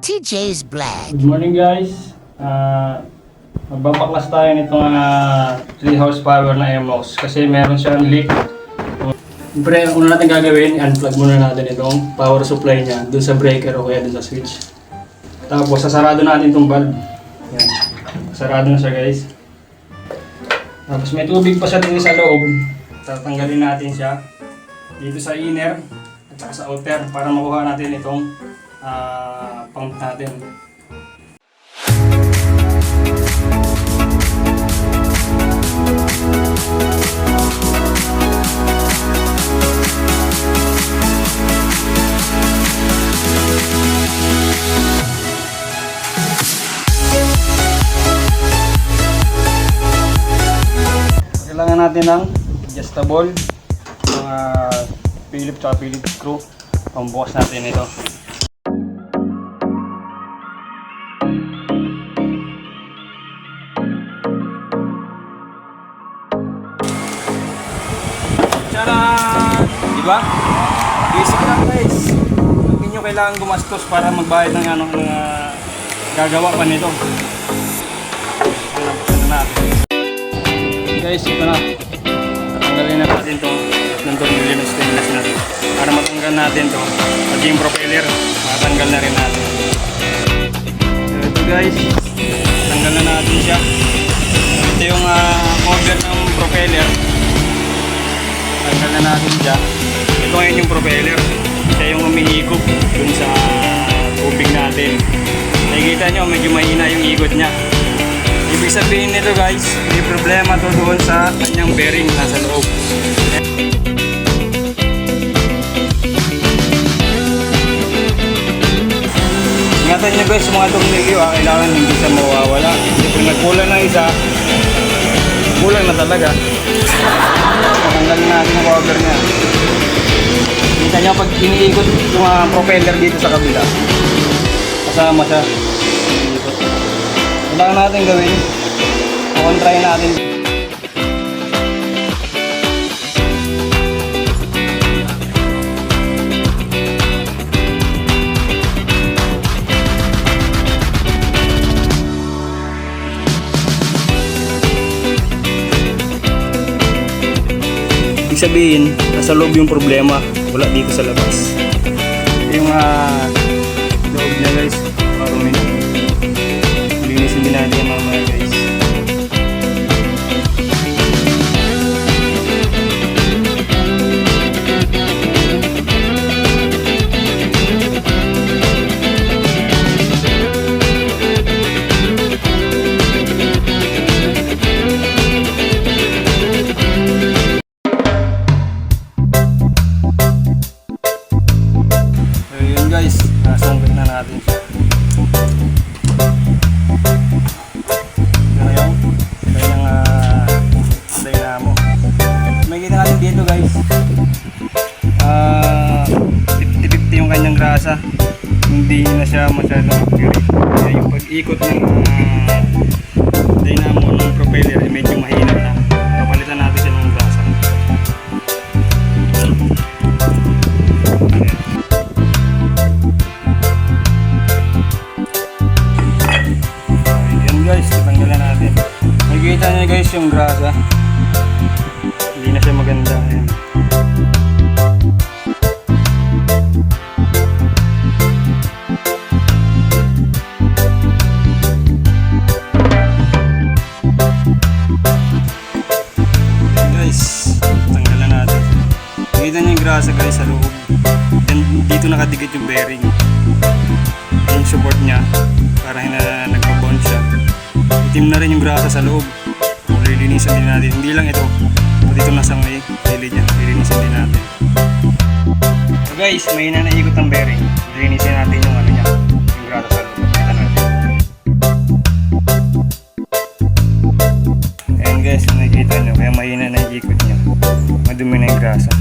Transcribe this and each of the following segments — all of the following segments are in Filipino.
TJ's Black. Good morning guys. Magbabaklas tayo nitong 3 horsepower na MOS kasi meron siyang leak. Siyempre, ang una natin gagawin, unplug muna natin itong power supply niya dun sa breaker o kaya dun sa switch. Tapos sasarado natin itong valve. Yan. Sarado na siya guys. Tapos may tubig pa siya din sa loob. Tatanggalin natin siya dito sa inner at saka sa outer para makuha natin itong pump natin. Kailangan natin ng adjustable, mga Phillips at Phillips screw. Pambukas natin ito. Tcharan! Diba? Basic lang guys. Hindi nyo kailangan gumastos para magbayad ng gagawa pa nito. Ito na natin. Guys, ito na. Tatanggalin na natin ito. Ng tornilyo ng stainless natin. Para matanggal natin ito. Pati yung propeller, matanggal na rin natin. So ito guys, tanggal na natin siya. Ito yung cover ng propeller. Tanggal na natin siya. Ito ngayon yung propeller. Siya yung umihigop dun sa tubig natin. Nakikita nyo, medyo mahina yung ikot niya. Ibig sabihin nito guys, may problema to doon sa kanyang bearing nasa loob. Ingatan nyo guys, mga tornilyo kailangan hindi siya mawawala. Kung nagkulang ng isa, kulang na talaga. Patanggalin natin ang cover niya. Kita nyo pag iniikot yung propeller dito sa kabila, kasama siya. Kailangan natin gawin, kukontrahin natin. Ibig sabihin, nasa loob yung problema, wala dito sa labas. Yung loob niya guys, marumi na. Linisin din natin yung mga guys. So yun guys, nasungkit na natin siya. Dito guys, 50-50 yung kanyang grasa, hindi na siya masyadong accurate. Kaya yung pag-ikot ng dynamo ng propeller ay medyo mahina na. Papalitan natin siya ng grasa. Ayan guys, tatanggalan natin. Makikita nyo guys yung grasa. Hindi na siya maganda. Ayan. Guys, tanggalan natin. Nakita niyo yung grasa guys sa loob. Then, dito nakadikit yung bearing. Yung support niya para nagpa-bounce siya. Itim na rin yung grasa sa loob. Lilinisan din natin. Hindi lang ito. Dito nasa may gilid yan. Lilinisan din natin. So guys, mahina na ikot ang bearing. Lilinisan natin yung niya. Yung grasa sa loob. Kita natin. Ayan guys, nakikita nyo. Kaya mahina na yung ikot niya. Madumi na yung grasa.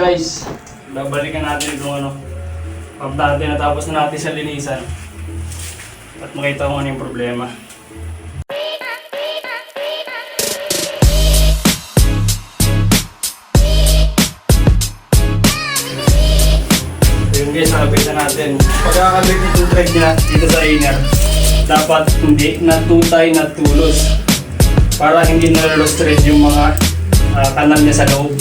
guys, babalikan natin itong ano, pagdati natapos na natin sa linisan. At makita kung ano yung problema. Ayun guys, nakabit na natin. Pagkakabit itong thread niya dito sa inner, dapat hindi natutay na tulos para hindi nalolostrate yung mga kanal niya sa loob.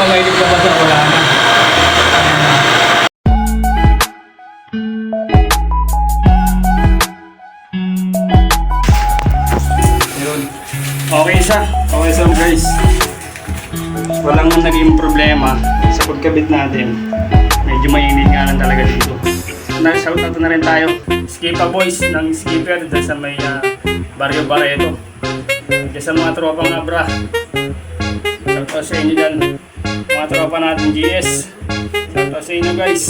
May liplabas na wala na. Yun. Okay siya guys. Walang naging problema sa pagkabit natin. Medyo mainit nga lang talaga dito. Shoutout na rin tayo. Skipa Boys ng Skipper dyan sa may Barrio Barreto. Dyan sa mga tropang Abra. Shoutout sa inyo dyan. Mga tropa natin GS. Shoutout sa inyo guys.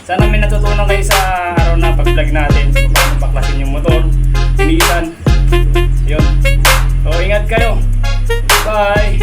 Sana may natutunan kayo sa araw na pag-vlog natin. Kung paano baklasin yung motor, sinisan. Yun. So ingat kayo. Bye!